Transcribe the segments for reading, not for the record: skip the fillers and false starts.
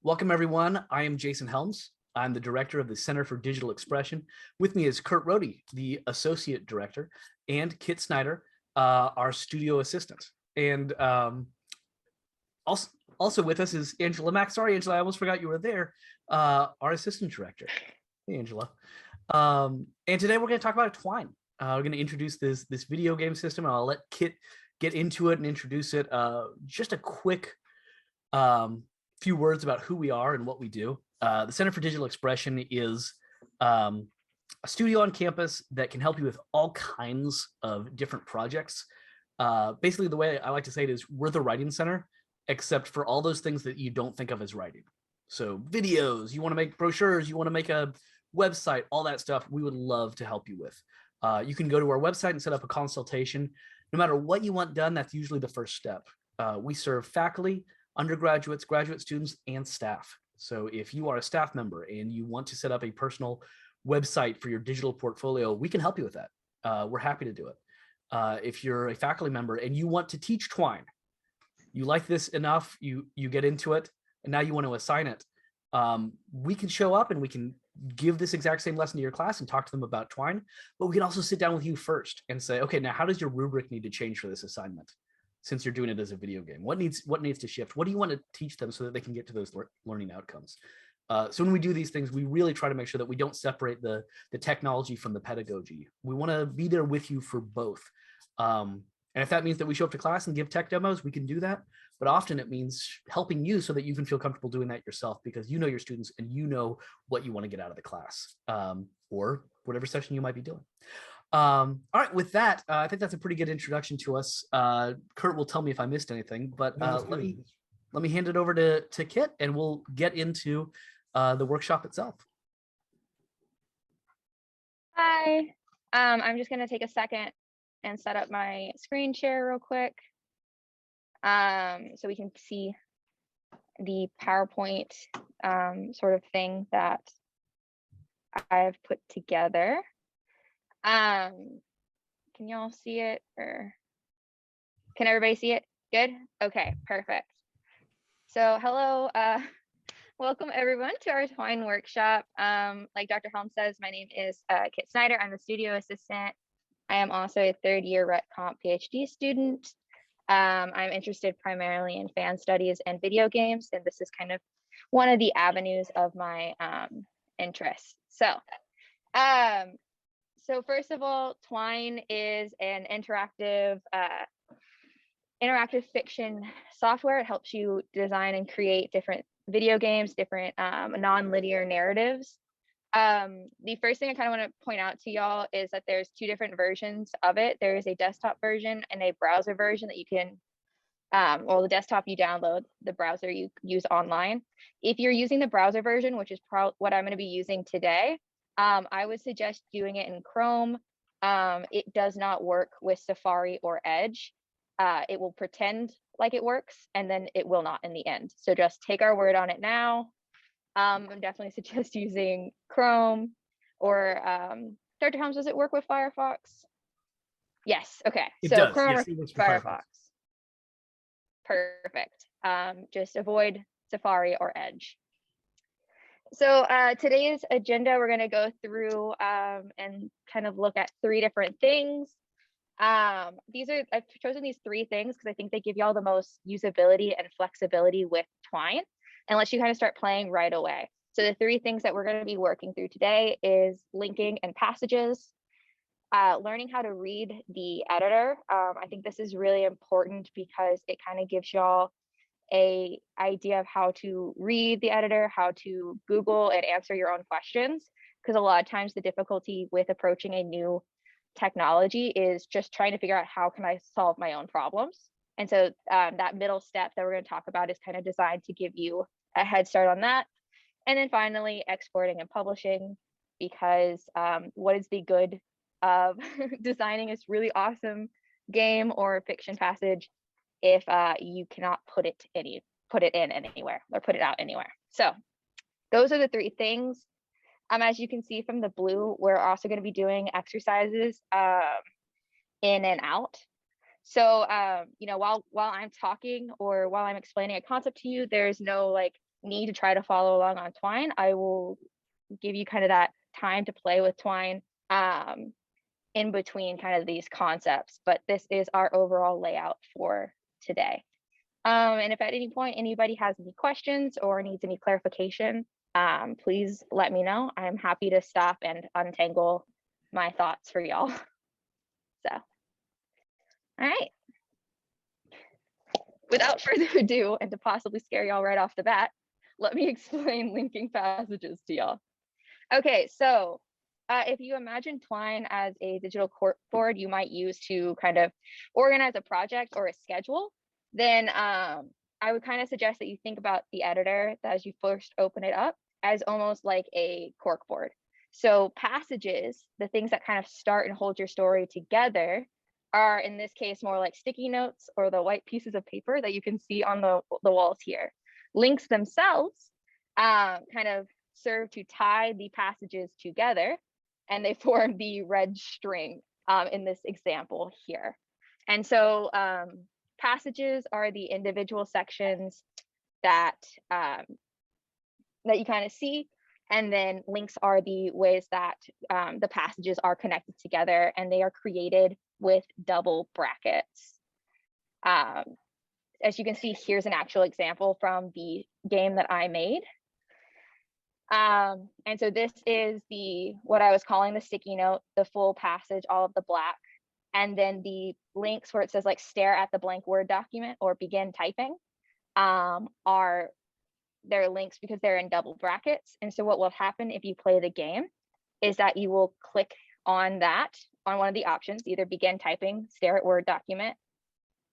Welcome, everyone. I am Jason Helms. I'm the director of the Center for Digital Expression. With me is Kurt Rohde, the associate director, and Kit Snyder, our studio assistant. And also with us is Angela Mack. Sorry, Angela, I almost forgot you were there. Our assistant director. Hey, Angela. And today we're going to talk about Twine. We're going to introduce this video game system, and I'll let Kit get into it and introduce it. Just a quick few words about who we are and what we do. The Center for Digital Expression is a studio on campus that can help you with all kinds of different projects. Basically, the way I like to say it is we're the writing center, except for all those things that you don't think of as writing. So videos, you want to make brochures, you want to make a website, all that stuff, we would love to help you with. You can go to our website and set up a consultation. No matter what you want done, that's usually the first step. We serve faculty, undergraduates, graduate students, and staff. So if you are a staff member and you want to set up a personal website for your digital portfolio, we can help you with that. We're happy to do it. If you're a faculty member and you want to teach Twine, you like this enough, you get into it, and now you want to assign it, we can show up and we can give this exact same lesson to your class and talk to them about Twine, but we can also sit down with you first and say, okay, now how does your rubric need to change for this assignment? Since you're doing it as a video game, what needs to shift? What do you want to teach them so that they can get to those learning outcomes? So when we do these things, we really try to make sure that we don't separate the technology from the pedagogy. We want to be there with you for both. And if that means that we show up to class and give tech demos, we can do that. But often it means helping you so that you can feel comfortable doing that yourself, because you know your students and you know what you want to get out of the class, or whatever session you might be doing. All right, with that, I think that's a pretty good introduction to us. Kurt will tell me if I missed anything, but let me hand it over to Kit, and we'll get into the workshop itself. Hi, I'm just going to take a second and set up my screen share real quick, so we can see the PowerPoint sort of thing that I've put together. Can y'all see it, or can everybody see it? Good? Okay, perfect. So hello, welcome everyone to our Twine workshop. Like Dr. Helms says, my name is Kit Snyder. I'm the studio assistant. I am also a third year Rhet Comp PhD student. I'm interested primarily in fan studies and video games, and this is kind of one of the avenues of my interests. So first of all, Twine is an interactive fiction software. It helps you design and create different video games, different non-linear narratives. The first thing I kind of want to point out to y'all is that there's two different versions of it. There is a desktop version and a browser version that you can, well, the desktop you download, the browser you use online. If you're using the browser version, which is what I'm going to be using today, I would suggest doing it in Chrome. It does not work with Safari or Edge. It will pretend like it works, and then it will not in the end. So just take our word on it now. I definitely suggest using Chrome, or Dr. Helms, does it work with Firefox? Yes, okay. It so does. Chrome yes, or Firefox. Perfect. Just avoid Safari or Edge. So today's agenda, we're going to go through and kind of look at three different things. I've chosen these three things because I think they give you all the most usability and flexibility with Twine, and let you kind of start playing right away. So the three things that we're going to be working through today is linking and passages, learning how to read the editor. I think this is really important because it kind of gives y'all an idea of how to read the editor, how to Google and answer your own questions, because a lot of times the difficulty with approaching a new technology is just trying to figure out how can I solve my own problems. And so that middle step that we're going to talk about is kind of designed to give you a head start on that. And then finally, exporting and publishing, because what is the good of designing this really awesome game or fiction passage if you cannot put it in anywhere or put it out anywhere? So those are the three things. As you can see from the blue, we're also going to be doing exercises in and out. So, while I'm talking or while I'm explaining a concept to you, there's no like need to try to follow along on Twine, I will give you kind of that time to play with Twine in between kind of these concepts. But this is our overall layout for today. And if at any point anybody has any questions or needs any clarification, please let me know. I'm happy to stop and untangle my thoughts for y'all. So, all right. Without further ado, and to possibly scare y'all right off the bat, let me explain linking passages to y'all. Okay, so if you imagine Twine as a digital corkboard you might use to kind of organize a project or a schedule, then I would kind of suggest that you think about the editor as you first open it up as almost like a corkboard. So passages, the things that kind of start and hold your story together, are in this case more like sticky notes or the white pieces of paper that you can see on the walls here. Links themselves kind of serve to tie the passages together, and they form the red string in this example here. And so passages are the individual sections that you kind of see, and then links are the ways that the passages are connected together, and they are created with double brackets. As you can see, here's an actual example from the game that I made. And so this is what I was calling the sticky note, the full passage, all of the black. And then the links where it says like stare at the blank Word document or begin typing are their links because they're in double brackets. And so what will happen if you play the game is that you will click on that, on one of the options, either begin typing, stare at Word document.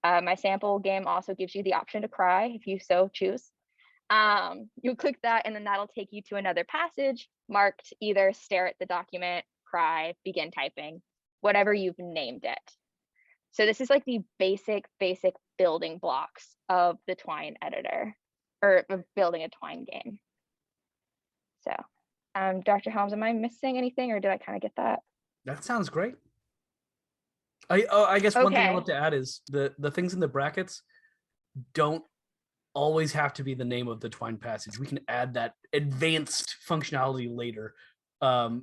My sample game also gives you the option to cry if you so choose. You click that and then that'll take you to another passage marked either stare at the document, cry, begin typing, whatever you've named it. So this is like the basic building blocks of the Twine editor, or of building a Twine game. So Dr. Helms, am I missing anything, or did I kind of get that? That sounds great. I guess one thing I'd love to add is the things in the brackets don't always have to be the name of the Twine passage. We can add that advanced functionality later. And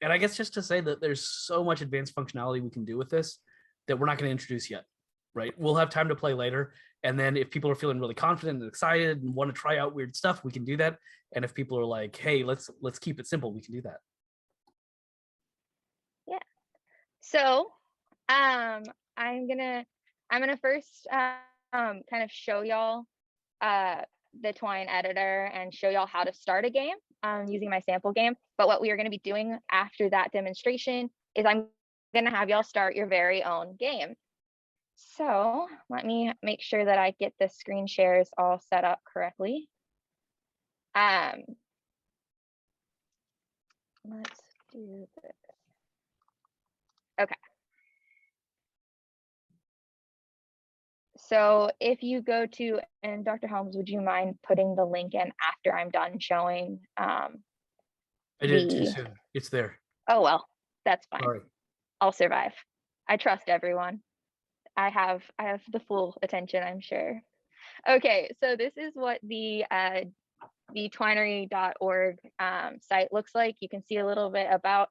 I guess just to say that there's so much advanced functionality we can do with this that we're not going to introduce yet, right? We'll have time to play later. And then if people are feeling really confident and excited and want to try out weird stuff, we can do that. And if people are like, hey, let's keep it simple, we can do that. Yeah. So I'm gonna first kind of show y'all the Twine editor and show y'all how to start a game using my sample game. But what we are going to be doing after that demonstration is I'm going to have y'all start your very own game. So let me make sure that I get the screen shares all set up correctly. Let's do this. Okay. So if you go to, and Dr. Helms, would you mind putting the link in after I'm done showing? I did too soon. It's there. Oh, well, that's fine. Sorry. I'll survive. I trust everyone. I have the full attention, I'm sure. Okay, so this is what the twinery.org site looks like. You can see a little bit about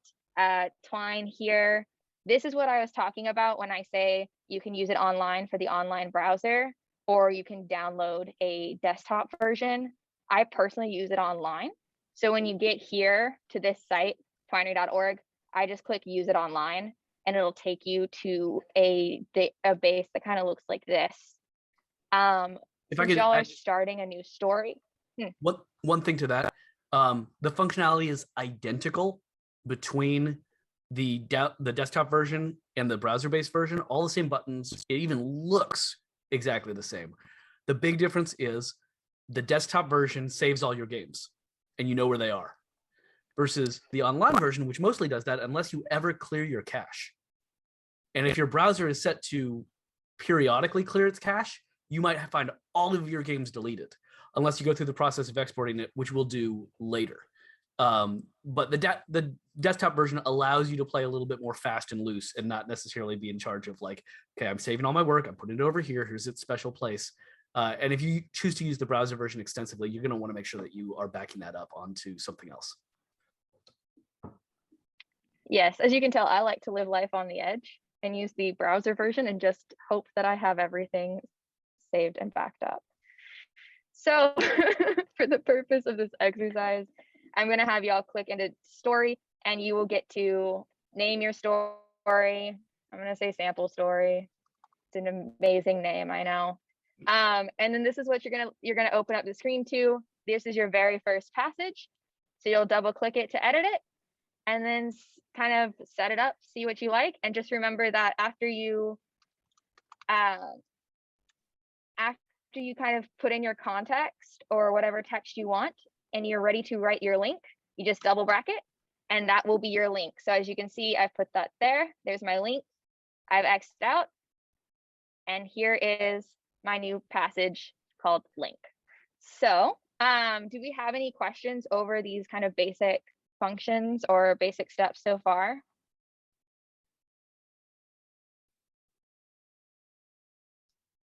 Twine here. This is what I was talking about when I say you can use it online for the online browser, or you can download a desktop version. I personally use it online. So when you get here to this site, twinery.org, I just click use it online, and it'll take you to a base that kind of looks like this. If y'all are starting a new story. One thing to that, the functionality is identical between the desktop version and the browser-based version. All the same buttons. It even looks exactly the same. The big difference is the desktop version saves all your games, and you know where they are, versus the online version, which mostly does that unless you ever clear your cache. And if your browser is set to periodically clear its cache, you might find all of your games deleted, unless you go through the process of exporting it, which we'll do later. But the desktop version allows you to play a little bit more fast and loose and not necessarily be in charge of like, okay, I'm saving all my work, I'm putting it over here, here's its special place. And if you choose to use the browser version extensively, you're going to want to make sure that you are backing that up onto something else. Yes, as you can tell, I like to live life on the edge and use the browser version and just hope that I have everything saved and backed up. So for the purpose of this exercise, I'm going to have y'all click into story and you will get to name your story. I'm going to say sample story. It's an amazing name, I know. And then this is what you're going to open up the screen to. This is your very first passage. So you'll double click it to edit it and then kind of set it up, see what you like. And just remember that after you kind of put in your context or whatever text you want and you're ready to write your link, you just double bracket and that will be your link. So as you can see, I've put that there. There's my link. I've X'd out. And here is my new passage called link. So do we have any questions over these kind of basic functions or basic steps so far?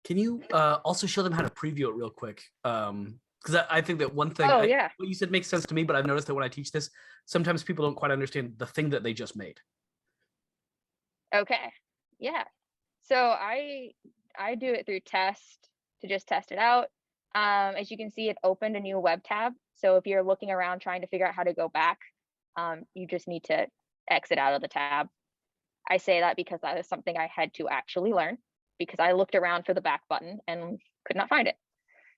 Can you also show them how to preview it real quick? Because I think that one thing, yeah, what you said makes sense to me, but I've noticed that when I teach this, sometimes people don't quite understand the thing that they just made. okay, yeah. So I do it through test to just test it out. As you can see, it opened a new web tab. So if you're looking around trying to figure out how to go back, you just need to exit out of the tab. I say that because that is something I had to actually learn because I looked around for the back button and could not find it.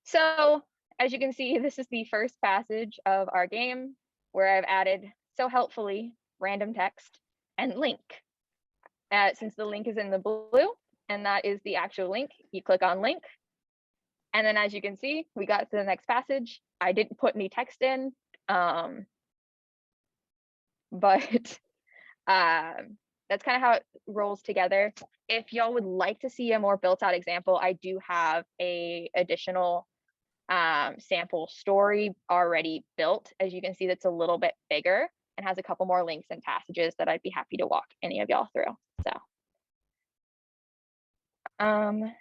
So as you can see, this is the first passage of our game where I've added, so helpfully, random text and link. Since the link is in the blue and that is the actual link, you click on link. And then as you can see, we got to the next passage. I didn't put any text in, but that's kind of how it rolls together. If y'all would like to see a more built out example, I do have a additional sample story already built. As you can see, that's a little bit bigger and has a couple more links and passages that I'd be happy to walk any of y'all through. So yeah.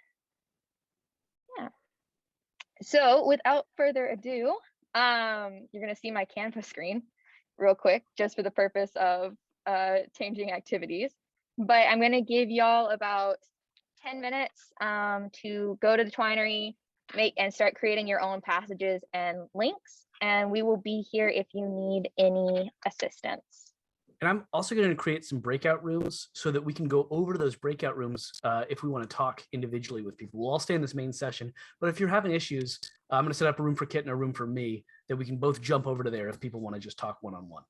So without further ado, you're gonna see my Canvas screen real quick, just for the purpose of changing activities. But I'm gonna give y'all about 10 minutes to go to the Twinery, and start creating your own passages and links. And we will be here if you need any assistance. And I'm also going to create some breakout rooms so that we can go over to those breakout rooms if we want to talk individually with people. We'll all stay in this main session, but if you're having issues, I'm going to set up a room for Kit and a room for me that we can both jump over to there if people want to just talk one-on-one.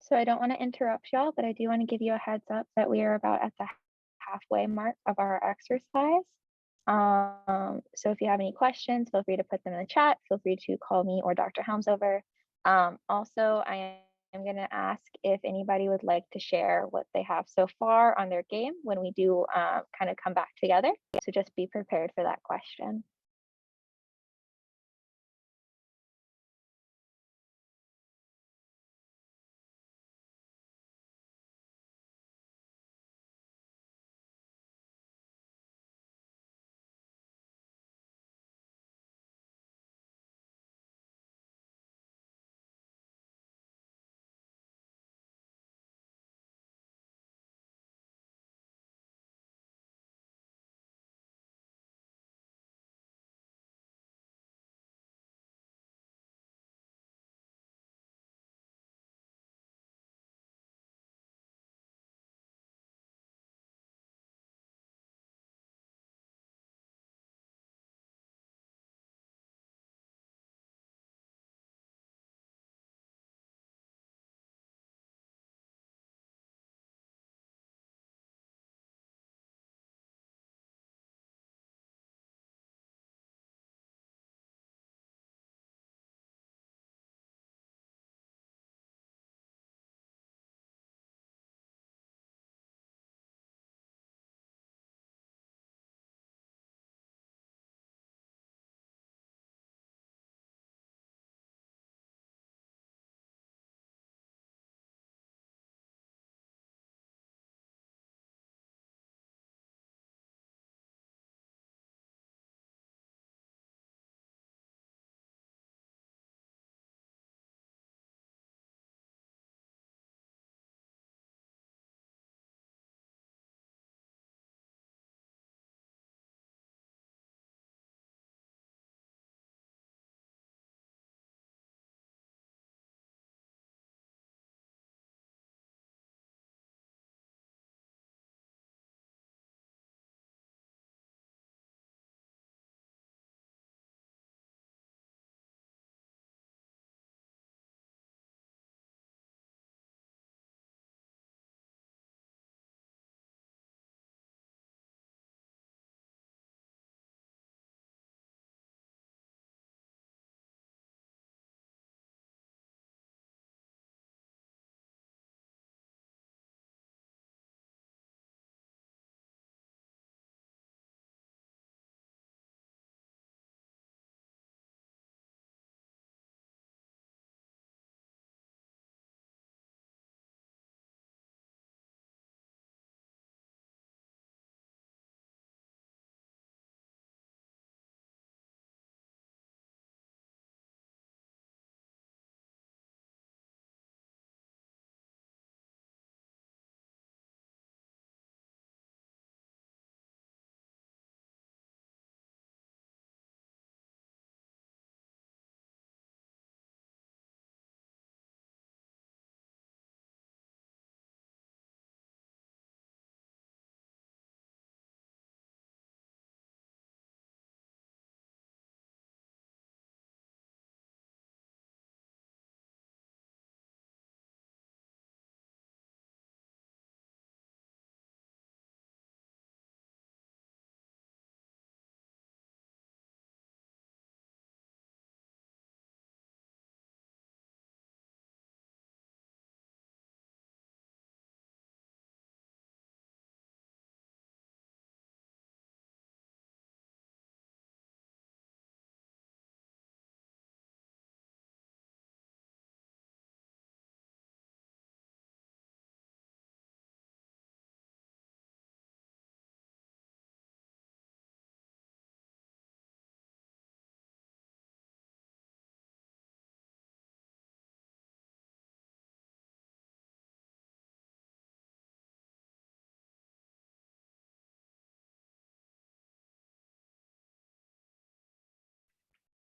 So I don't want to interrupt y'all, but I do want to give you a heads up that we are about at the halfway mark of our exercise. So if you have any questions, feel free to put them in the chat. Feel free to call me or Dr. Helms over. Also, I am going to ask if anybody would like to share what they have so far on their game when we do kind of come back together. So just be prepared for that question.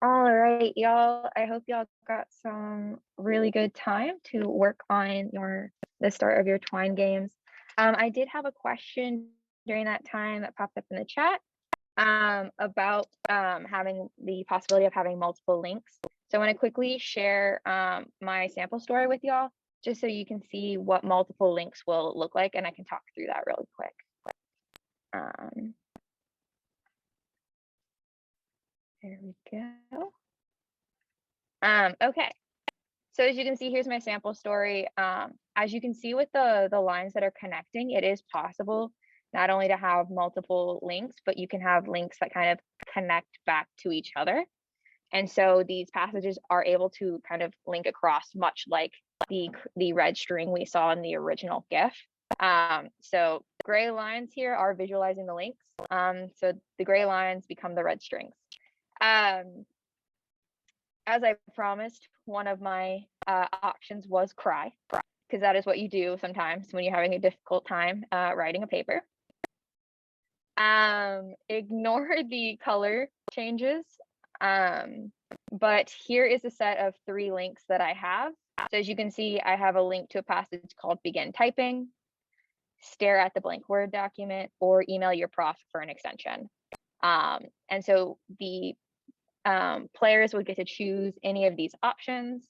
All right, y'all. I hope y'all got some really good time to work on the start of your Twine games. I did have a question during that time that popped up in the chat about having the possibility of having multiple links. So I want to quickly share my sample story with y'all. just so you can see what multiple links will look like, and I can talk through that really quick. There we go. Okay, so as you can see, here's my sample story. As you can see with the lines that are connecting, it is possible not only to have multiple links, but you can have links that kind of connect back to each other. And so these passages are able to kind of link across, much like the red string we saw in the original GIF. So gray lines here are visualizing the links. So the gray lines become the red strings. As I promised, one of my options was cry, because that is what you do sometimes when you're having a difficult time writing a paper. Ignore the color changes, but here is a set of 3 links that I have. So as you can see, I have a link to a passage called Begin Typing, Stare at the Blank Word Document, or Email Your Prof for an extension. And so the players would get to choose any of these options.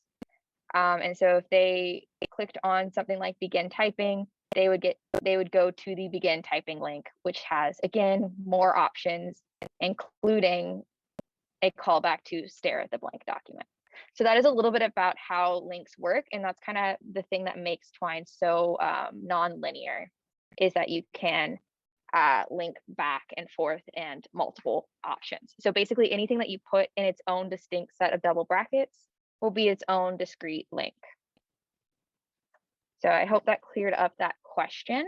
And so if they clicked on something like Begin Typing, they would go to the Begin Typing link, which has, again, more options, including a callback to Stare at the Blank Document. So that is a little bit about how links work, and that's kind of the thing that makes Twine so non-linear, is that you can link back and forth and multiple options. So basically anything that you put in its own distinct set of double brackets will be its own discrete link. So I hope that cleared up that question.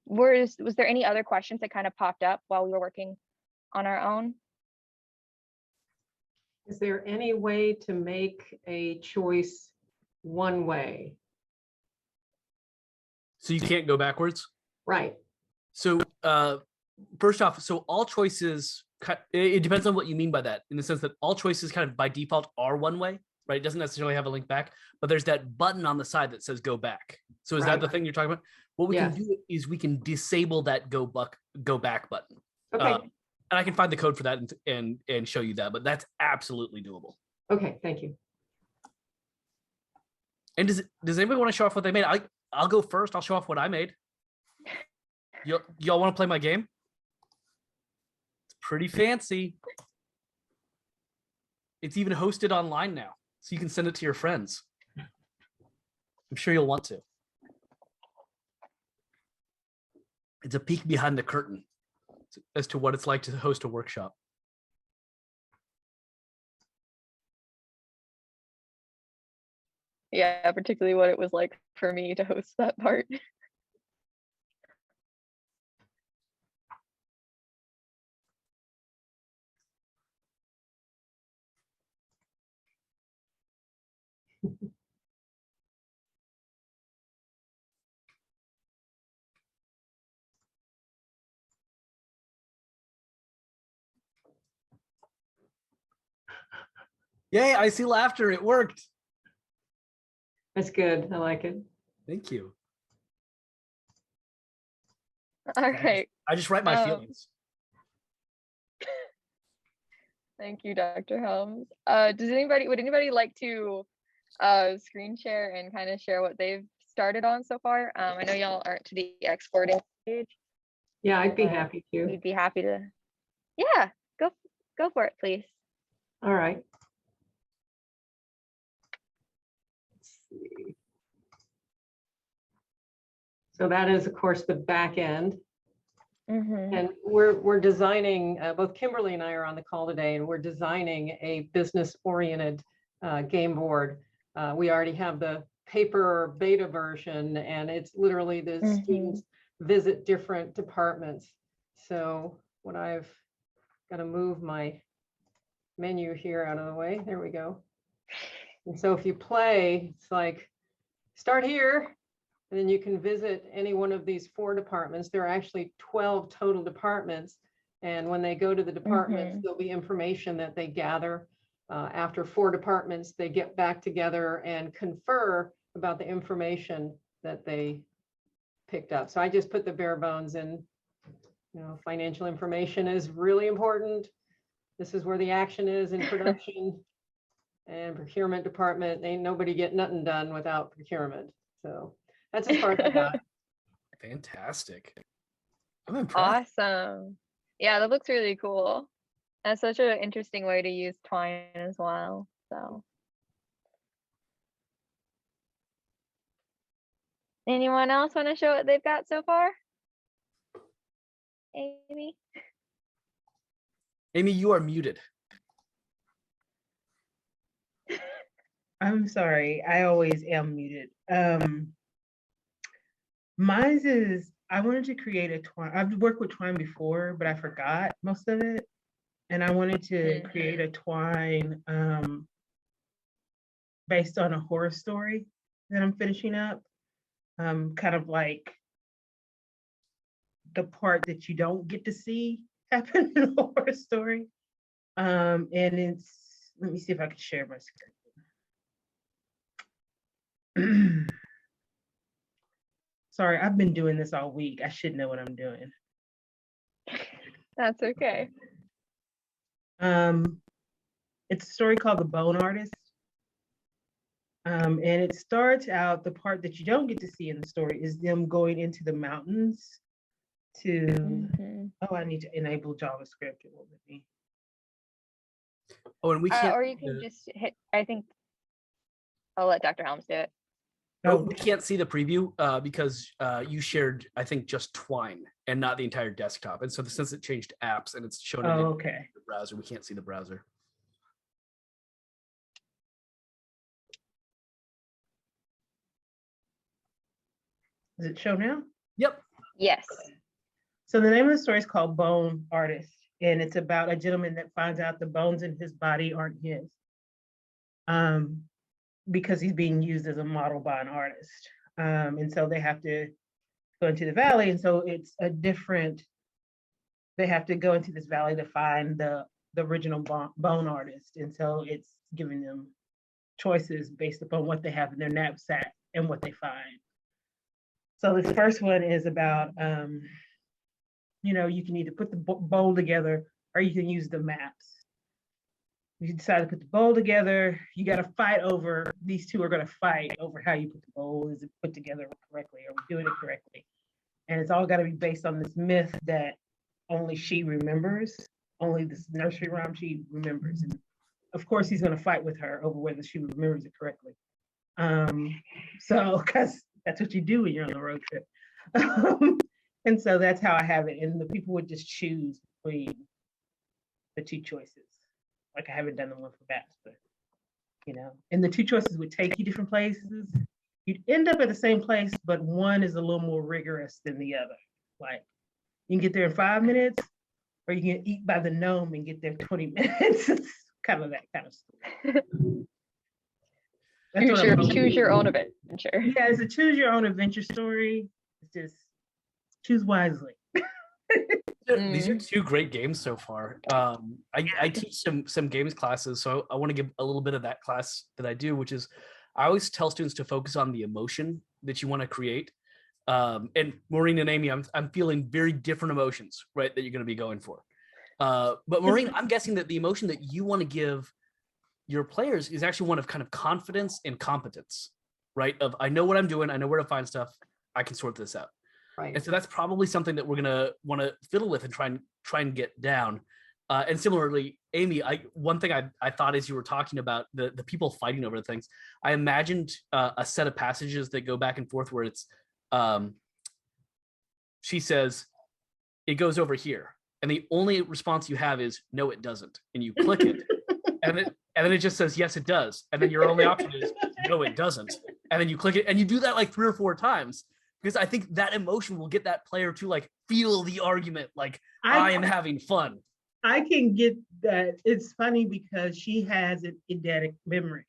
Was there any other questions that kind of popped up while we were working on our own? Is there any way to make a choice one way? So you can't go backwards? Right. So first off, so all choices, it depends on what you mean by that, in the sense that all choices kind of by default are one way, right? It doesn't necessarily have a link back, but there's that button on the side that says go back. So is that the thing you're talking about? What we can do is we can disable that go back button. Okay. And I can find the code for that and show you that, but that's absolutely doable. Okay, thank you. And does anybody want to show off what they made? I'll go first. I'll show off what I made. Y'all want to play my game? It's pretty fancy. It's even hosted online now, so you can send it to your friends. I'm sure you'll want to. It's a peek behind the curtain as to what it's like to host a workshop. Yeah, particularly what it was like for me to host that part. Yay, I see laughter. It worked. That's good. I like it. Thank you. All right. I just write my feelings. Thank you, Dr. Helms. Would anybody like to screen share and kind of share what they've started on so far? I know y'all aren't to the exporting stage. Yeah, I'd be happy to. We'd be happy to. Yeah, go for it, please. All right. Let's see. So that is, of course, the back end. And we're designing, both Kimberly and I are on the call today, and we're designing a business-oriented game board. We already have the paper beta version, and it's literally the students visit different departments. So what I've got to move my menu here out of the way. There we go. And so if you play, it's like, start here. And then you can visit any one of these 4 departments. There are actually 12 total departments. And when they go to the departments, there'll be information that they gather. After 4 departments, they get back together and confer about the information that they picked up. So I just put the bare bones in. You know, financial information is really important. This is where the action is in production. And procurement department, ain't nobody get nothing done without procurement. So that's as far as I got. Fantastic. I'm impressed. Awesome. Yeah, that looks really cool. That's such an interesting way to use Twine as well. So, anyone else want to show what they've got so far? Amy? Amy, you are muted. I'm sorry, I always am muted. Mine's is, I wanted to create a twine. I've worked with twine before, but I forgot most of it. And I wanted to create a twine based on a horror story that I'm finishing up. Kind of like the part that you don't get to see happen in a horror story. And it's, let me see if I can share my screen. Sorry, I've been doing this all week. I should know what I'm doing. That's okay. It's a story called The Bone Artist. And it starts out, the part that you don't get to see in the story is them going into the mountains to, oh, I need to enable JavaScript. It won't let me. Oh, and we can't. Or you can just hit, I think, I'll let Dr. Helms do it. Oh, we can't see the preview because you shared, I think, just Twine and not the entire desktop. And so since it changed apps and it's shown in the browser, we can't see the browser. Does it show now? Yep. Yes. So the name of the story is called Bone Artist, and it's about a gentleman that finds out the bones in his body aren't his. Because he's being used as a model by an artist. And so they have to go into the valley. And so it's a different, they have to go into this valley to find the original bone artist. And so it's giving them choices based upon what they have in their knapsack and what they find. So this first one is about, you know, you can either put the bowl together or you can use the maps. You decide to put the bowl together, you got to fight over, these two are going to fight over how you put the bowl. Is it put together correctly? Are we doing it correctly? And it's all got to be based on this myth that only she remembers, only this nursery rhyme she remembers. And of course, he's going to fight with her over whether she remembers it correctly. So, because that's what you do when you're on the road trip. And so that's how I have it. And the people would just choose between the two choices. Like I haven't done the one for bats, but you know, and the two choices would take you different places. You'd end up at the same place, but one is a little more rigorous than the other. Like you can get there in 5 minutes, or you can eat by the gnome and get there 20 minutes. It's kind of that kind of story. Choose your own adventure. Yeah, it's a choose your own adventure story. It's just choose wisely. These are two great games so far. I teach some games classes, so I want to give a little bit of that class that I do, which is I always tell students to focus on the emotion that you want to create. And Maureen and Amy, I'm feeling very different emotions, right, that you're going to be going for. But Maureen, I'm guessing that the emotion that you want to give your players is actually one of kind of confidence and competence, right? Of I know what I'm doing, I know where to find stuff, I can sort this out. Right. And so that's probably something that we're gonna want to fiddle with and try and get down. And similarly, Amy, one thing I thought as you were talking about the people fighting over the things, I imagined a set of passages that go back and forth where it's she says it goes over here, and the only response you have is no, it doesn't, and you click it, and then it just says yes, it does, and then your only option is no, it doesn't, and then you click it, and you do that like 3 or 4 times. Because I think that emotion will get that player to like feel the argument, like I am having fun. I can get that. It's funny because she has an eidetic memory.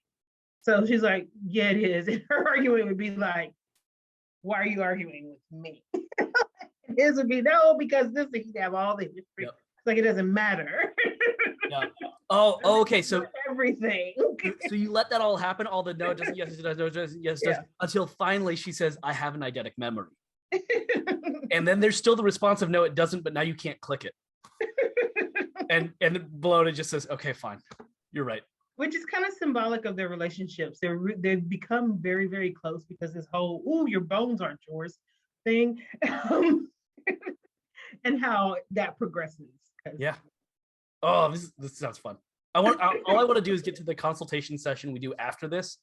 So she's like, yeah, it is. And her argument would be like, why are you arguing with me? His would be, no, because this, he'd have all the history. Yep. It's like, it doesn't matter. Yeah. Oh, okay. So everything. So you let that all happen, all the no, it doesn't, yes, it does, no, it doesn't, yes, it does, until finally she says, I have an eidetic memory. And then there's still the response of no, it doesn't, but now you can't click it. And below it just says, okay, fine. You're right. which is kind of symbolic of their relationships. They've become very, very close because this whole "ooh, your bones aren't yours" thing, and how that progresses. Yeah. Oh, this sounds fun. All I want to do is get to the consultation session we do after this,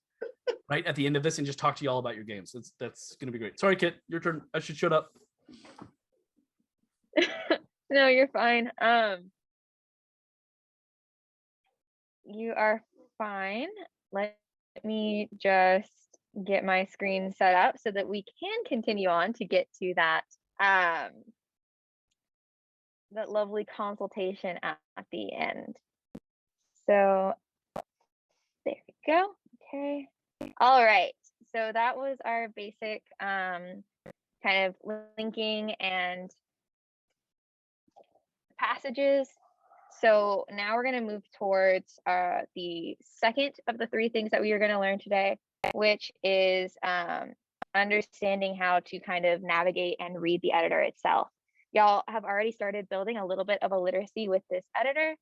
right at the end of this, and just talk to you all about your games. That's gonna be great. Sorry, Kit, your turn. I should shut up. No, you're fine. You are fine. Let me just get my screen set up so that we can continue on to get to that that lovely consultation at the end. So there we go. Okay. All right. So that was our basic kind of linking and passages. So now we're going to move towards the second of the three things that we are going to learn today, which is understanding how to kind of navigate and read the editor itself. Y'all have already started building a little bit of a literacy with this editor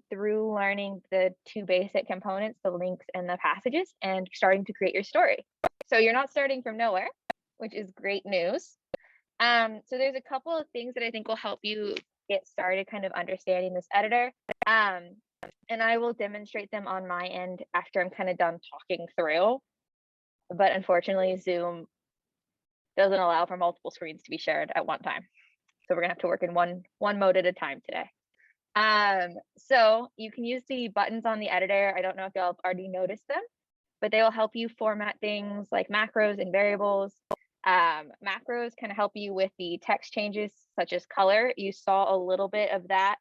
through learning the two basic components, the links and the passages, and starting to create your story. So you're not starting from nowhere, which is great news. So there's a couple of things that I think will help you get started kind of understanding this editor. And I will demonstrate them on my end after I'm kind of done talking through. But unfortunately, Zoom doesn't allow for multiple screens to be shared at one time. So we're gonna have to work in one mode at a time today. So you can use the buttons on the editor. I don't know if y'all have already noticed them, but they will help you format things like macros and variables. Macros kind of help you with the text changes such as color. You saw a little bit of that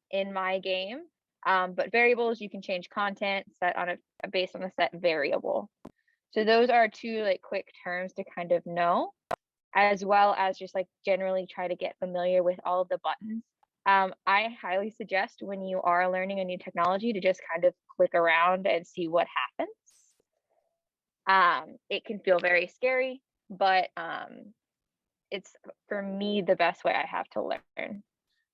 in my game, but variables, you can change content set on based on a set variable. So those are two like quick terms to kind of know, as well as just like generally try to get familiar with all of the buttons. I highly suggest when you are learning a new technology to just kind of click around and see what happens. It can feel very scary, but it's for me the best way I have to learn.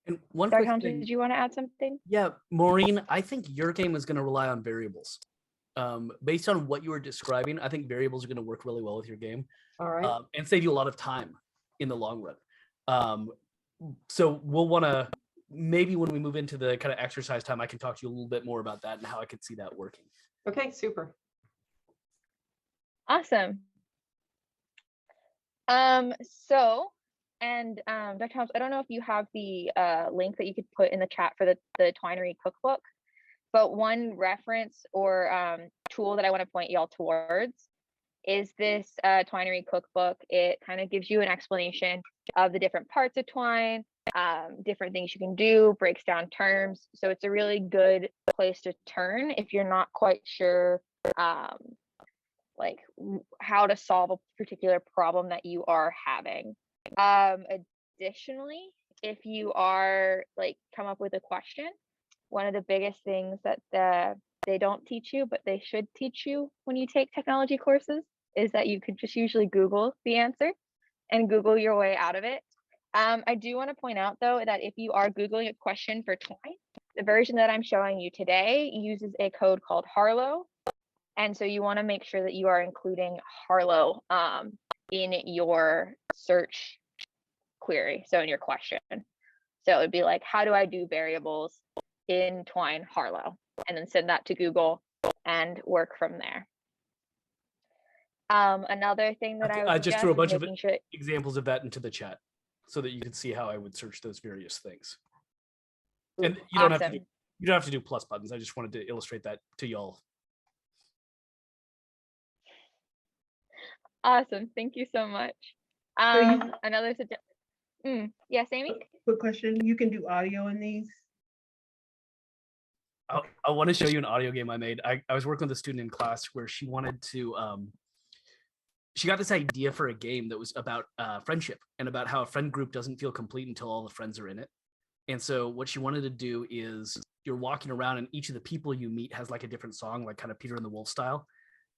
And one Dr. quick Helms, thing, did you want to add something? yeah, Maureen, I think your game is going to rely on variables. Based on what you were describing, I think variables are going to work really well with your game. All right. And save you a lot of time in the long run. So we'll want to, maybe when we move into the kind of exercise time, I can talk to you a little bit more about that and how I could see that working. Okay, super. Awesome. Dr. Helms, I don't know if you have the link that you could put in the chat for the Twinery cookbook, but one reference or tool that I want to point y'all towards is this Twinery cookbook. It kind of gives you an explanation of the different parts of twine, different things you can do, breaks down terms. So it's a really good place to turn if you're not quite sure like how to solve a particular problem that you are having. Additionally, if you are like come up with a question, one of the biggest things that they don't teach you, but they should teach you when you take technology courses is that you could just usually Google the answer and Google your way out of it. I do want to point out though that if you are Googling a question for twine, the version that I'm showing you today uses a code called Harlow. And so you want to make sure that you are including Harlow in your search query, so in your question. So it would be like, how do I do variables in Twine Harlow? And then send that to Google and work from there. Another thing that I just threw a bunch of sure examples of that into the chat so that you can see how I would search those various things. And you don't have to do plus buttons. I just wanted to illustrate that to y'all. Awesome. Thank you so much. Another suggestion. Yes, Amy? Quick question. You can do audio in these? I want to show you an audio game I made. I was working with a student in class where she wanted to, she got this idea for a game that was about friendship and about how a friend group doesn't feel complete until all the friends are in it. And so what she wanted to do is you're walking around and each of the people you meet has like a different song, like kind of Peter and the Wolf style.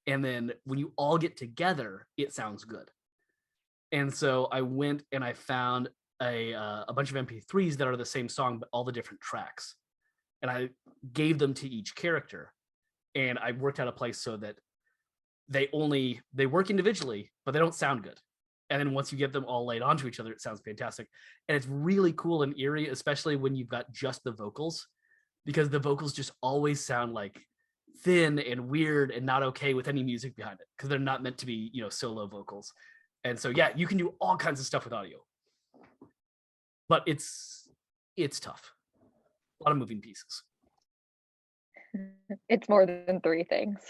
And then when you all get together, it sounds good. And so I went and I found a bunch of MP3s that are the same song, but all the different tracks. And I gave them to each character. and I worked out a place so that they work individually, but they don't sound good. And then once you get them all laid onto each other, it sounds fantastic. And it's really cool and eerie, especially when you've got just the vocals, because the vocals just always sound like thin and weird and not okay with any music behind it, because they're not meant to be, solo vocals. And so, yeah, you can do all kinds of stuff with audio, but it's tough. A lot of moving pieces. It's more than 3 things.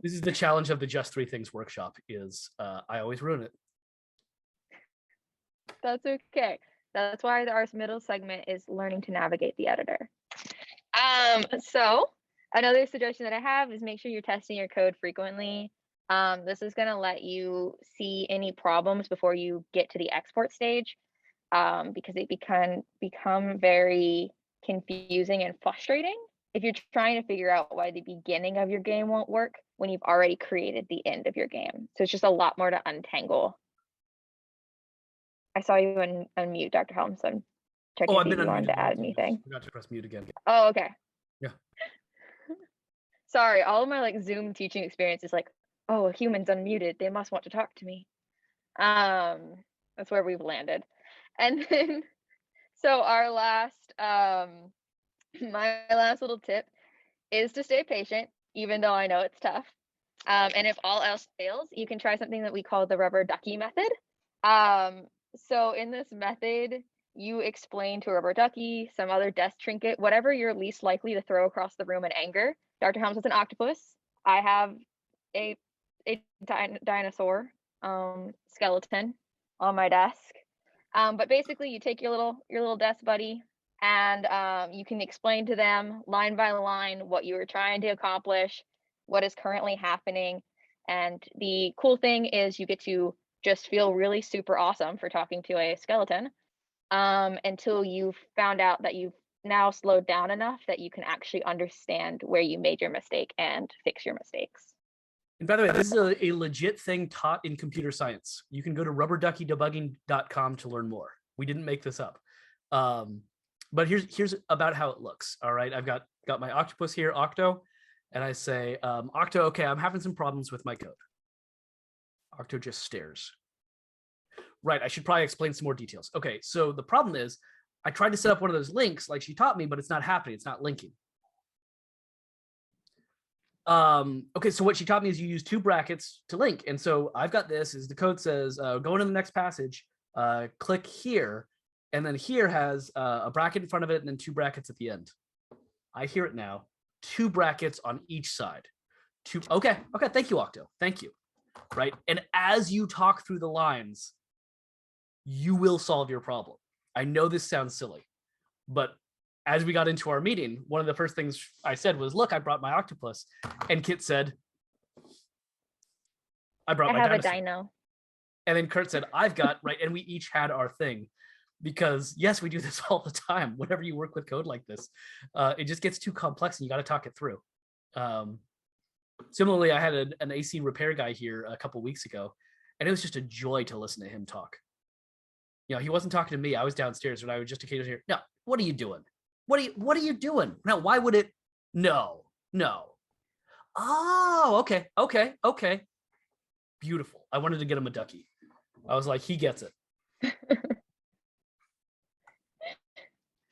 This is the challenge of the Just 3 Things workshop is I always ruin it. That's okay. That's why our middle segment is learning to navigate the editor. So another suggestion that I have is make sure you're testing your code frequently. This is going to let you see any problems before you get to the export stage, because it can become very confusing and frustrating if you're trying to figure out why the beginning of your game won't work when you've already created the end of your game. So it's just a lot more to untangle. I saw you unmute, Dr. Helms. I'm checking if you wanted to add anything. I forgot to press mute again. Oh, okay. Yeah. Sorry, all of my Zoom teaching experience is like, oh, a human's unmuted. They must want to talk to me. That's where we've landed. And then, so our last, my last little tip is to stay patient, even though I know it's tough. And if all else fails, you can try something that we call the rubber ducky method. So in this method, you explain to a rubber ducky, some other desk trinket, whatever you're least likely to throw across the room in anger. Dr. Helms has an octopus. I have a dinosaur skeleton on my desk. But basically, you take your little desk buddy, and you can explain to them line by line what you were trying to accomplish, what is currently happening. And the cool thing is you get to just feel really super awesome for talking to a skeleton until you've found out that you've now slowed down enough that you can actually understand where you made your mistake and fix your mistakes. And by the way, this is a legit thing taught in computer science. You can go to rubberduckydebugging.com to learn more. We didn't make this up. But here's about how it looks. All right, I've got my octopus here, Octo, and I say, Octo, okay, I'm having some problems with my code. Octo just stares. Right, I should probably explain some more details. Okay, so the problem is I tried to set up one of those links like she taught me, but it's not happening. It's not linking. Okay, so what she taught me is you use 2 brackets to link. And so I've got this is the code says, go into the next passage, click here. And then here has a bracket in front of it and then 2 brackets at the end. I hear it now. 2 brackets on each side. Okay, thank you, Octo. Thank you. Right, and as you talk through the lines, you will solve your problem. I know this sounds silly, but as we got into our meeting, one of the first things I said was, look, I brought my octopus. And Kit said, I have a dino. And then Kurt said, I've got, right. And we each had our thing because yes, we do this all the time. Whenever you work with code like this, it just gets too complex and you got to talk it through. Similarly, I had an AC repair guy here a couple weeks ago, and it was just a joy to listen to him talk. He wasn't talking to me. I was downstairs, and I would just occasionally hear, no, what are you doing? What are you doing? No, why would it? No. Oh, okay. Beautiful. I wanted to get him a ducky. I was like, he gets it.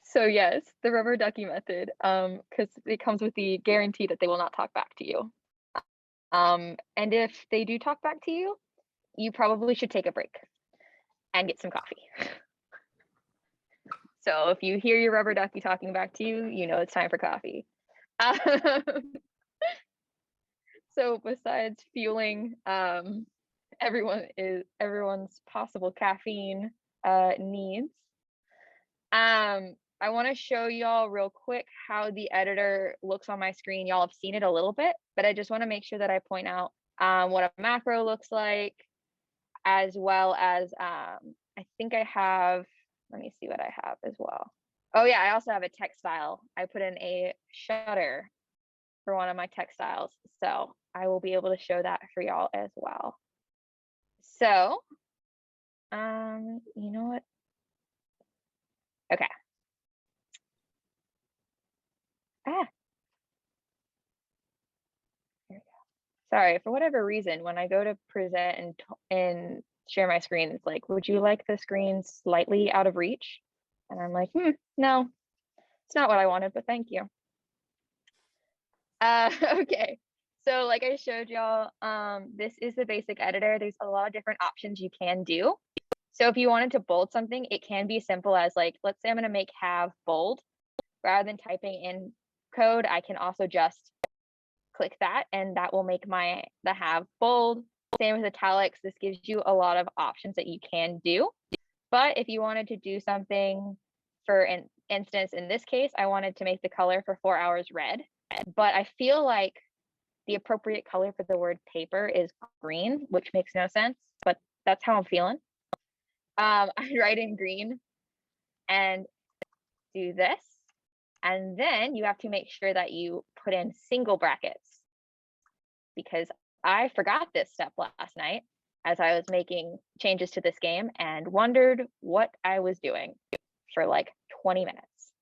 So yes, the rubber ducky method, because it comes with the guarantee that they will not talk back to you. And if they do talk back to you, you probably should take a break and get some coffee. So if you hear your rubber ducky talking back to you, you know it's time for coffee. So besides fueling everyone's possible caffeine needs, I want to show y'all real quick how the editor looks on my screen. Y'all have seen it a little bit, but I just want to make sure that I point out what a macro looks like, as well as I think I have, let me see what I have as well. Oh yeah, I also have a text file. I put in a shutter for one of my textiles, so I will be able to show that for y'all as well. So, you know what? Okay. Sorry, for whatever reason, when I go to present and share my screen, it's like, would you like the screen slightly out of reach? And I'm like, no, it's not what I wanted, but thank you. Okay, so like I showed y'all, this is the basic editor. There's a lot of different options you can do. So if you wanted to bold something, it can be simple as like, let's say I'm gonna make have bold. Rather than typing in code, I can also just click that and that will make the have bold. Same with italics. This gives you a lot of options that you can do. But if you wanted to do something, for an instance, in this case, I wanted to make the color for 4 hours red, but I feel like the appropriate color for the word paper is green, which makes no sense, but that's how I'm feeling. I write in green and do this. And then you have to make sure that you put in single brackets, because I forgot this step last night as I was making changes to this game and wondered what I was doing for like 20 minutes.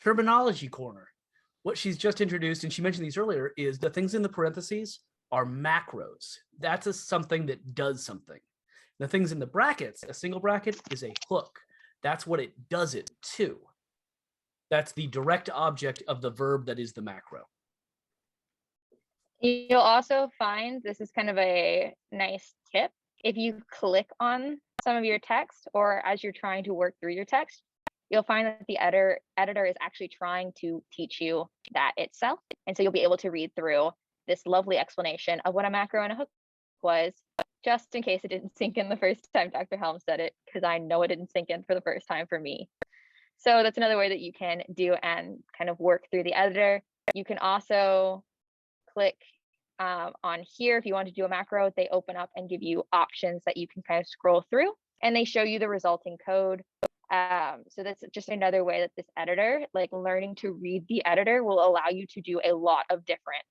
Terminology corner. What she's just introduced, and she mentioned these earlier, is the things in the parentheses are macros. That's something that does something. The things in the brackets, a single bracket is a hook. That's what it does it to. That's the direct object of the verb that is the macro. You'll also find, this is kind of a nice tip, if you click on some of your text or as you're trying to work through your text, you'll find that the editor is actually trying to teach you that itself. And so you'll be able to read through this lovely explanation of what a macro and a hook was, just in case it didn't sink in the first time Dr. Helms said it, because I know it didn't sink in for the first time for me. So that's another way that you can do and kind of work through the editor. You can also click on here if you want to do a macro. They open up and give you options that you can kind of scroll through, and they show you the resulting code. So that's just another way that this editor, like learning to read the editor, will allow you to do a lot of different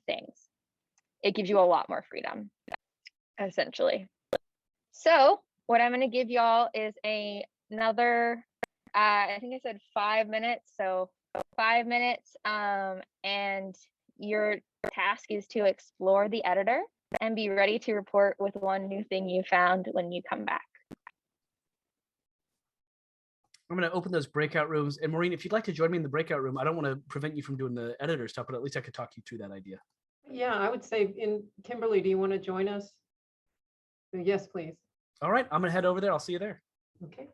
things. It gives you a lot more freedom, essentially. So what I'm going to give y'all is another, I think I said 5 minutes. So 5 minutes, and your task is to explore the editor and be ready to report with one new thing you found when you come back. I'm going to open those breakout rooms. And Maureen, if you'd like to join me in the breakout room, I don't want to prevent you from doing the editor stuff, but at least I could talk you through that idea. Yeah, I would say, Kimberly, do you want to join us? Yes, please. All right, I'm going to head over there. I'll see you there. Okay.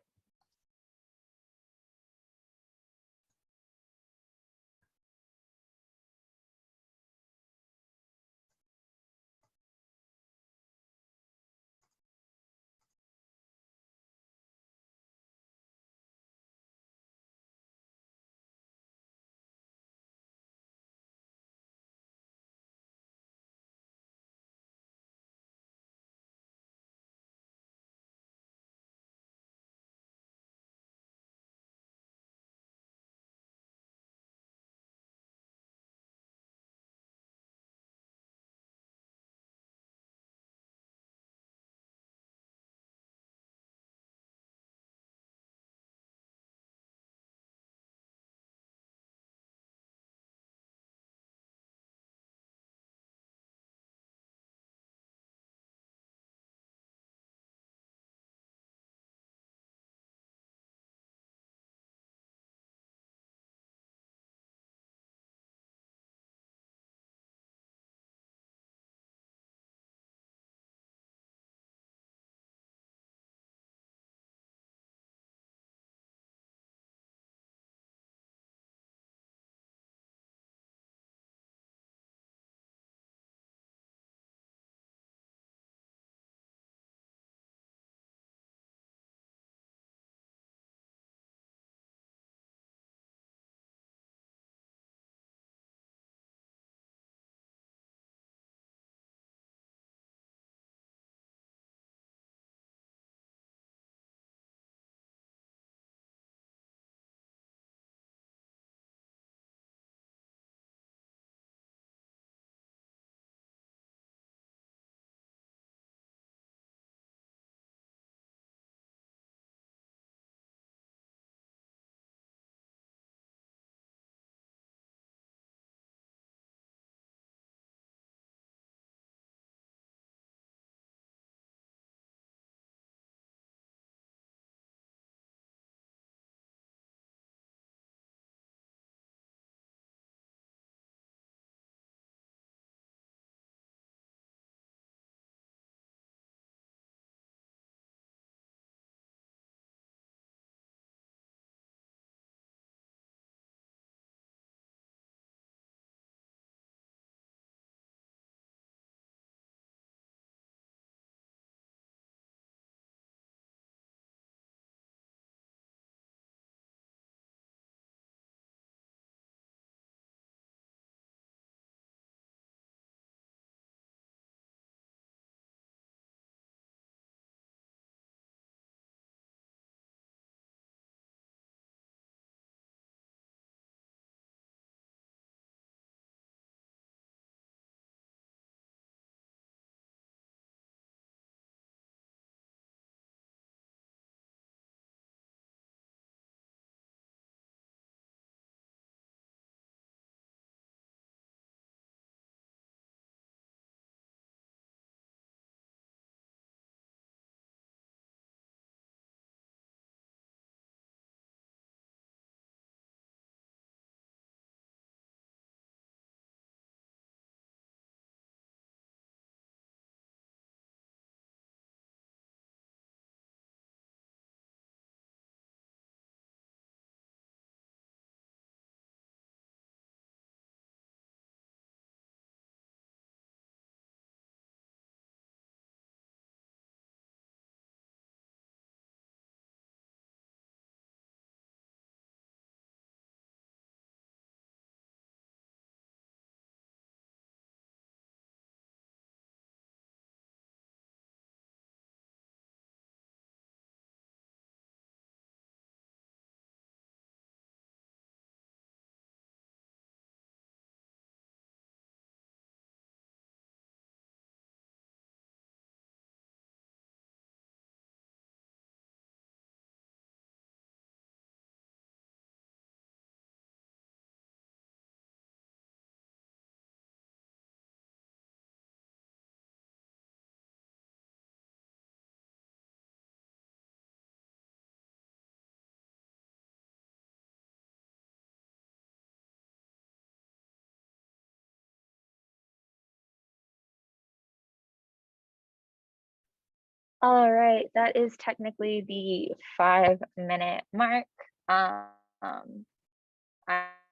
All right, that is technically the 5-minute mark. I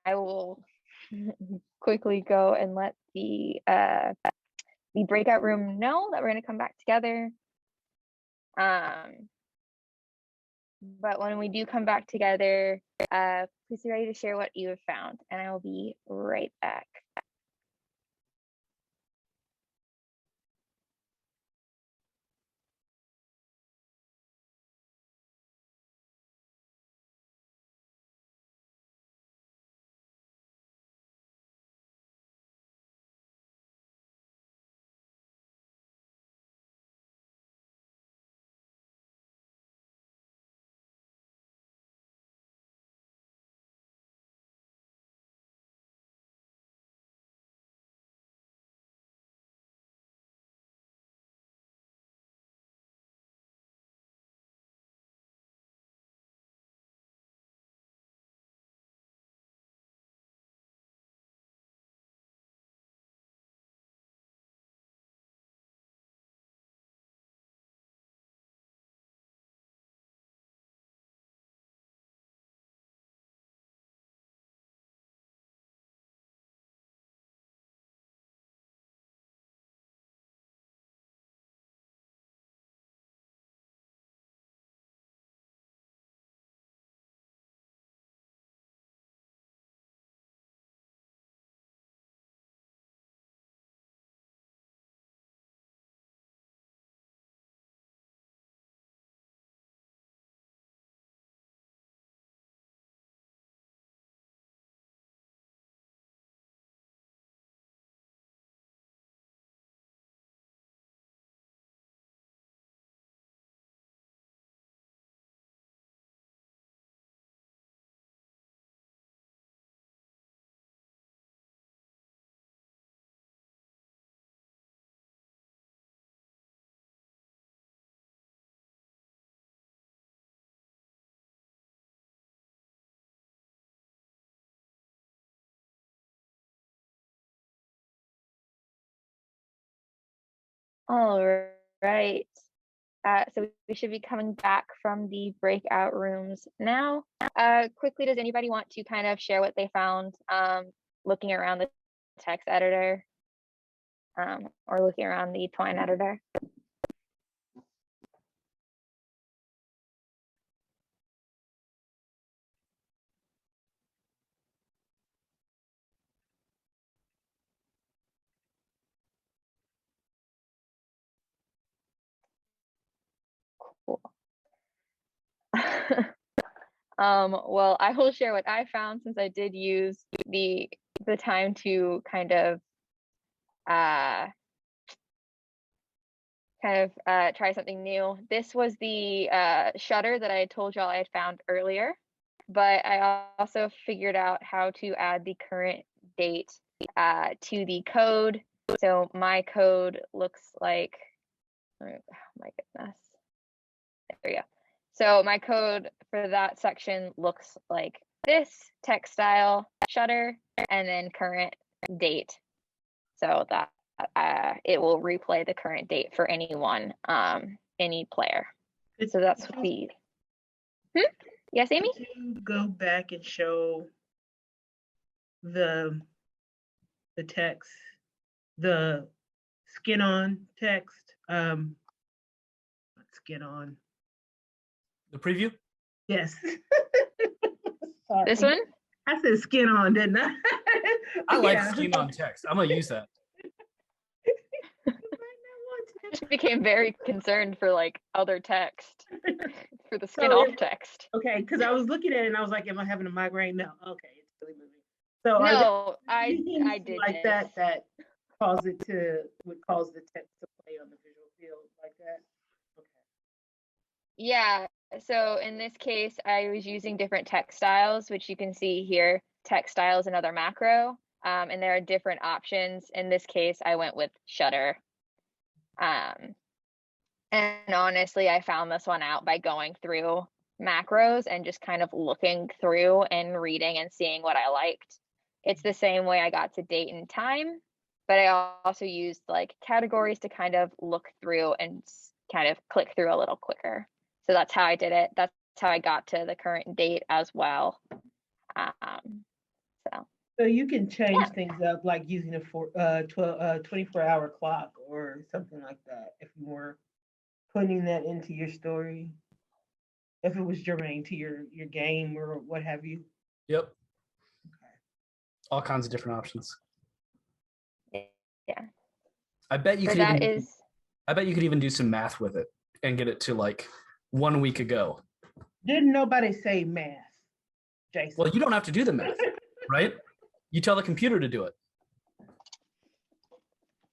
will quickly go and let the breakout room know that we're going to come back together. But when we do come back together, please be ready to share what you have found, and I will be right back. All right. So we should be coming back from the breakout rooms now. Quickly, does anybody want to kind of share what they found looking around the text editor or looking around the Twine editor? Cool. Well, I will share what I found since I did use the time to kind of try something new. This was the shutter that I had told y'all I had found earlier, but I also figured out how to add the current date to the code. So my code looks like, oh my goodness, there we go. So my code for that section looks like this: text style, shutter, and then current date. So that it will replay the current date for anyone, any player. So that's the. Yes, Amy? Could you go back and show the text, the skin on text? Skin on. The preview? Yes. This one? I said skin on, didn't I? I like skin on text. I'm gonna use that. I just became very concerned for like other text, for the skin off text. Okay, because I was looking at it and I was like, am I having a migraine? No. Okay, it's really moving. So no, I did like this. that would cause the text to play on the visual field like that. Okay. Yeah. So in this case, I was using different text styles, which you can see here. Text style is another macro, and there are different options. In this case, I went with shutter. And honestly, I found this one out by going through macros and just kind of looking through and reading and seeing what I liked. It's the same way I got to date and time, but I also used like categories to kind of look through and kind of click through a little quicker. So that's how I did it. That's how I got to the current date as well. So you can change things up, like using a 24-hour clock or something like that, if you were putting that into your story, if it was germane to your game or what have you. Yep. Okay. All kinds of different options. Yeah. I bet you So could that even, is, I bet you could even do some math with it and get it to like 1 week ago. Didn't nobody say math, Jason? Well, you don't have to do the math, right? You tell the computer to do it.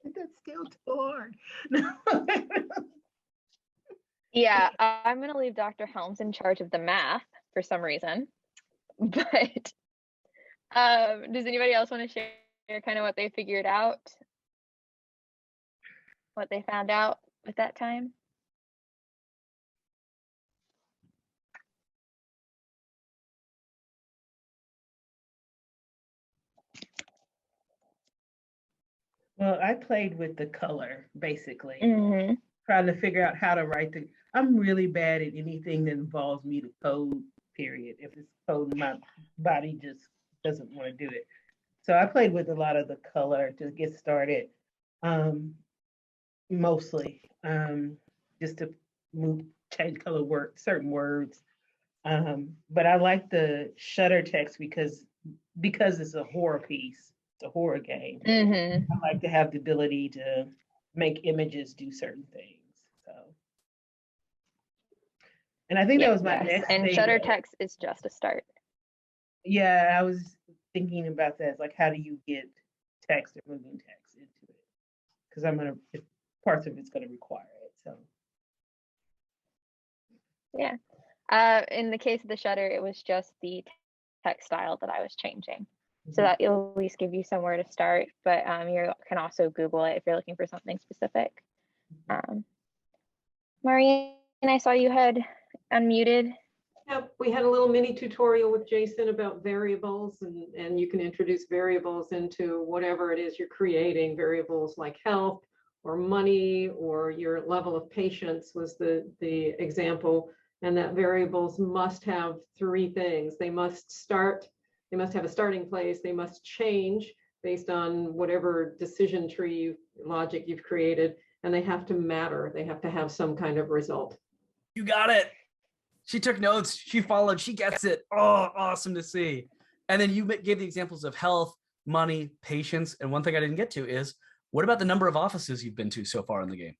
That's still too hard. yeah, I'm going to leave Dr. Helms in charge of the math for some reason. But does anybody else want to share kind of what they figured out? What they found out at that time? Well, I played with the color, basically, Mm-hmm. trying to figure out how to write the. I'm really bad at anything that involves me to code, period. If it's code, my body just doesn't want to do it. So I played with a lot of the color to get started, mostly, just to change color certain words. But I like the shutter text because it's a horror piece, it's a horror game. Mm-hmm. I like to have the ability to make images do certain things. So, and I think that was my next and thing. shutter text is just a start. Yeah, I was thinking about that. It's like, how do you get text or moving text into it? Because parts of it's gonna require it. So. Yeah. In the case of the shutter, it was just the text style that I was changing. So that it'll at least give you somewhere to start, but you can also Google it if you're looking for something specific. Maureen, I saw you had unmuted. Yeah, we had a little mini tutorial with Jason about variables, and you can introduce variables into whatever it is you're creating. Variables like health or money or your level of patience was the example, and that variables must have 3 things. They must have a starting place. They must change based on whatever decision tree logic you've created, and they have to matter. They have to have some kind of result. You got it. She took notes. She followed. She gets it. Oh, awesome to see. And then you gave the examples of health, money, patience. And one thing I didn't get to is, what about the number of offices you've been to so far in the game?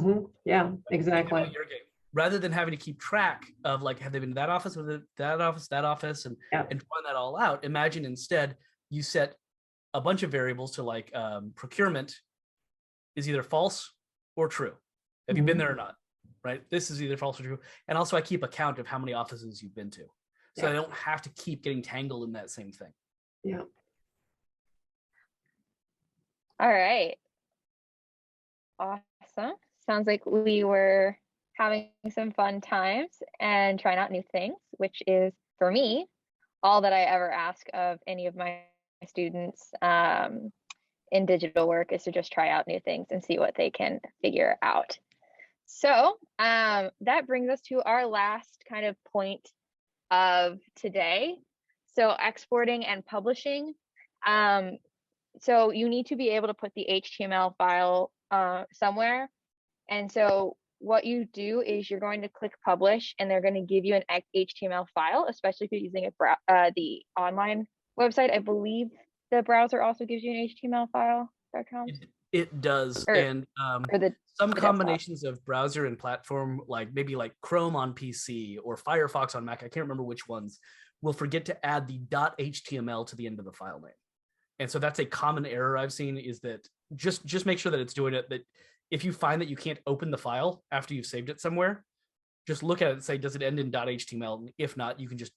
Mm-hmm. Yeah, exactly. Your game. Rather than having to keep track of like, have they been to that office, or that office, and find that all out, imagine instead you set a bunch of variables to like procurement is either false or true. Have you been there or not? Right? This is either false or true. And also I keep a count of how many offices you've been to. So I don't have to keep getting tangled in that same thing. Yeah. All right. Awesome. Sounds like we were having some fun times and trying out new things, which is, for me, all that I ever ask of any of my students in digital work, is to just try out new things and see what they can figure out. So that brings us to our last kind of point of today. So exporting and publishing. So you need to be able to put the HTML file somewhere. And so what you do is you're going to click publish, and they're going to give you an HTML file, especially if you're using the online website. I believe the browser also gives you an HTML file. It does. And some combinations of browser and platform, like maybe like Chrome on PC or Firefox on Mac, I can't remember which ones, will forget to add the .html to the end of the file name. And so that's a common error I've seen, is that just make sure that it's doing it, that if you find that you can't open the file after you've saved it somewhere, just look at it and say, does it end in .html? And if not, you can just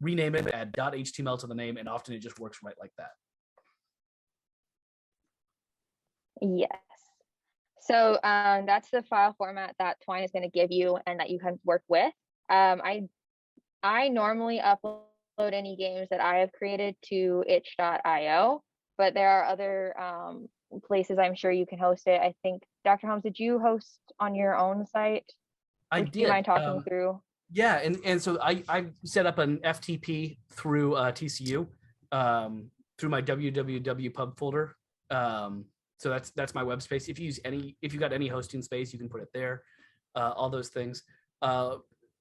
rename it, add .html to the name, and often it just works right like that. Yes. So that's the file format that Twine is going to give you and that you can work with. I normally upload any games that I have created to itch.io, but there are other places I'm sure you can host it. I think, Dr. Helms, did you host on your own site? I Would did. you mind talking through? Yeah, and so I set up an FTP through TCU through my www pub folder. So that's my web space. If you got any hosting space, you can put it there. All those things.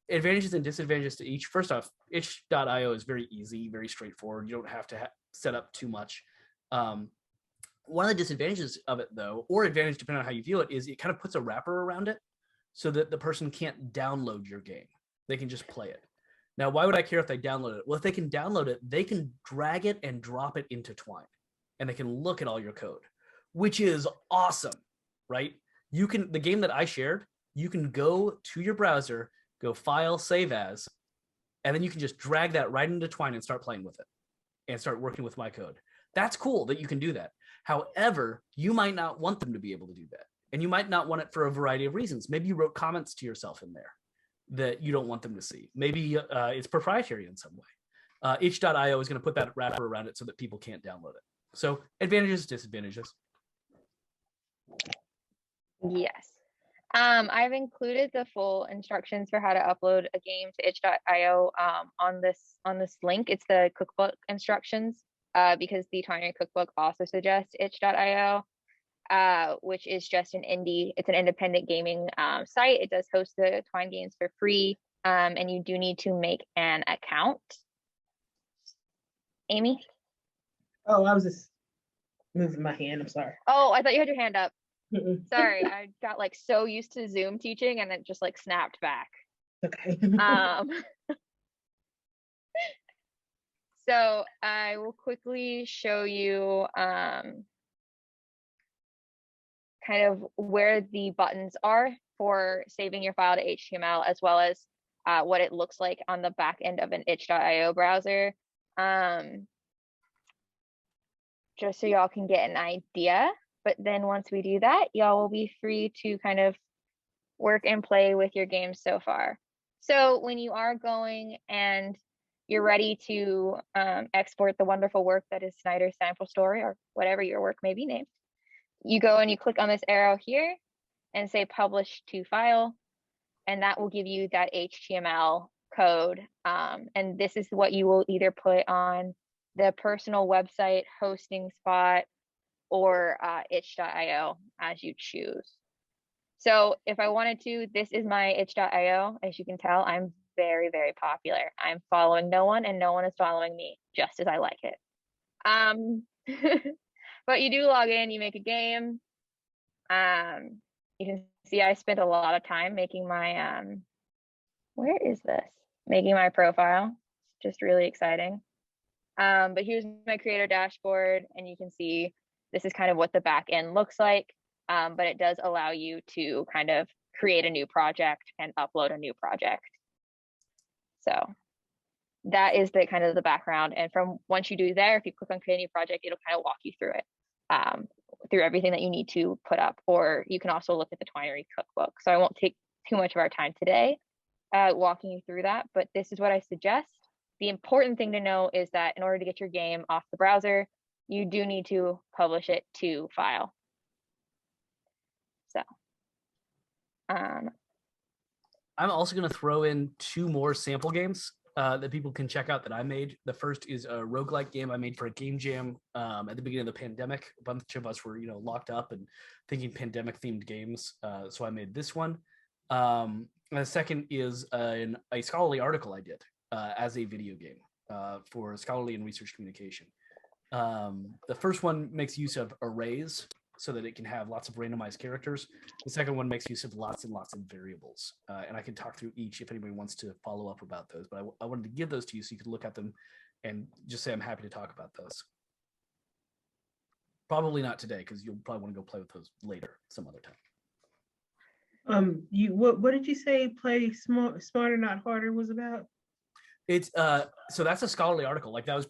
Advantages and disadvantages to each. First off, itch.io is very easy, very straightforward. You don't have to set up too much. One of the disadvantages of it, though, or advantage depending on how you view it, is it kind of puts a wrapper around it so that the person can't download your game. They can just play it. Now, why would I care if they download it? Well, if they can download it, they can drag it and drop it into Twine, and they can look at all your code, which is awesome, right? The game that I shared, you can go to your browser, go file, save as, and then you can just drag that right into Twine and start playing with it and start working with my code. That's cool that you can do that. However, you might not want them to be able to do that. And you might not want it for a variety of reasons. Maybe you wrote comments to yourself in there that you don't want them to see. Maybe it's proprietary in some way. Itch.io is going to put that wrapper around it so that people can't download it. So advantages, disadvantages. Yes. I've included the full instructions for how to upload a game to itch.io on this link. It's the cookbook instructions because the Twinery cookbook also suggests itch.io, which is just it's an independent gaming site. It does host the Twine games for free, and you do need to make an account. Amy? Oh, I was just moving my hand. I'm sorry. Oh, I thought you had your hand up. Sorry, I got like so used to Zoom teaching and it just like snapped back. Okay. So I will quickly show you kind of where the buttons are for saving your file to HTML, as well as what it looks like on the back end of an itch.io browser. Just so y'all can get an idea. But then once we do that, y'all will be free to kind of work and play with your games so far. So when you are going and you're ready to export the wonderful work that is Snyder's sample story, or whatever your work may be named, you go and you click on this arrow here and say publish to file, and that will give you that HTML code. And this is what you will either put on the personal website hosting spot or itch.io as you choose. So if I wanted to, this is my itch.io. As you can tell, I'm very, very popular. I'm following no one and no one is following me, just as I like it. But you do log in, you make a game. You can see I spent a lot of time making my, where is this? Making my profile. Just really exciting. But here's my creator dashboard, and you can see this is kind of what the back end looks like, but it does allow you to kind of create a new project and upload a new project. So that is the kind of the background. And from once you do there, if you click on create a new project, it'll kind of walk you through it, through everything that you need to put up. Or you can also look at the Twinery cookbook. So I won't take too much of our time today walking you through that, but this is what I suggest. The important thing to know is that in order to get your game off the browser, you do need to publish it to file. So I'm also going to throw in 2 more sample games that people can check out that I made. The first is a roguelike game I made for a game jam at the beginning of the pandemic. A bunch of us were, locked up and thinking pandemic themed games. So I made this one. And the second is a scholarly article I did as a video game for scholarly and research communication. The first one makes use of arrays so that it can have lots of randomized characters. The second one makes use of lots and lots of variables. And I can talk through each if anybody wants to follow up about those. But I wanted to give those to you so you could look at them and just say I'm happy to talk about those. Probably not today, because you'll probably want to go play with those later, some other time. What did you say play smarter not harder was about? It's so that's a scholarly article, like that was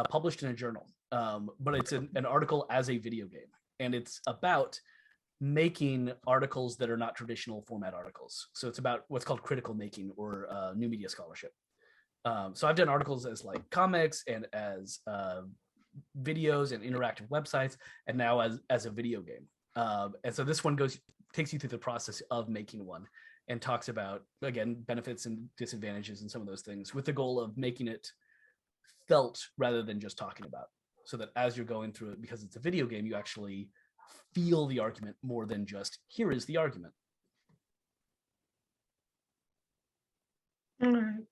published in a journal, but it's an article as a video game, and it's about making articles that are not traditional format articles. So it's about what's called critical making or new media scholarship. So I've done articles as like comics and as videos and interactive websites, and now as a video game. And so this one takes you through the process of making one and talks about, again, benefits and disadvantages and some of those things, with the goal of making it felt rather than just talking about, so that as you're going through it, because it's a video game, you actually feel the argument more than just, here is the argument. All right.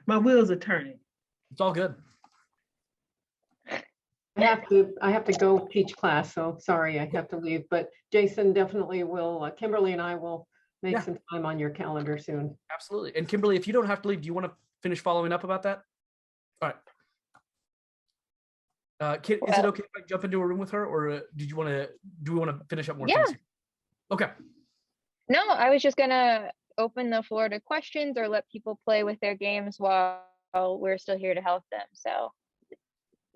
My wheels are turning. It's all good. I have to go teach class, so sorry, I have to leave, but Jason definitely will, Kimberly and I will make Yeah. some time on your calendar soon. Absolutely. And Kimberly, if you don't have to leave, do you want to finish following up about that? All right. Kit, is it okay if I jump into a room with her, or do we want to finish up more things here? Okay. No, I was just gonna open the floor to questions or let people play with their games while we're still here to help them. So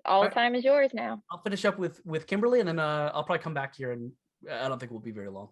all the time is yours now. I'll finish up with Kimberly, and then I'll probably come back here, and I don't think we'll be very long.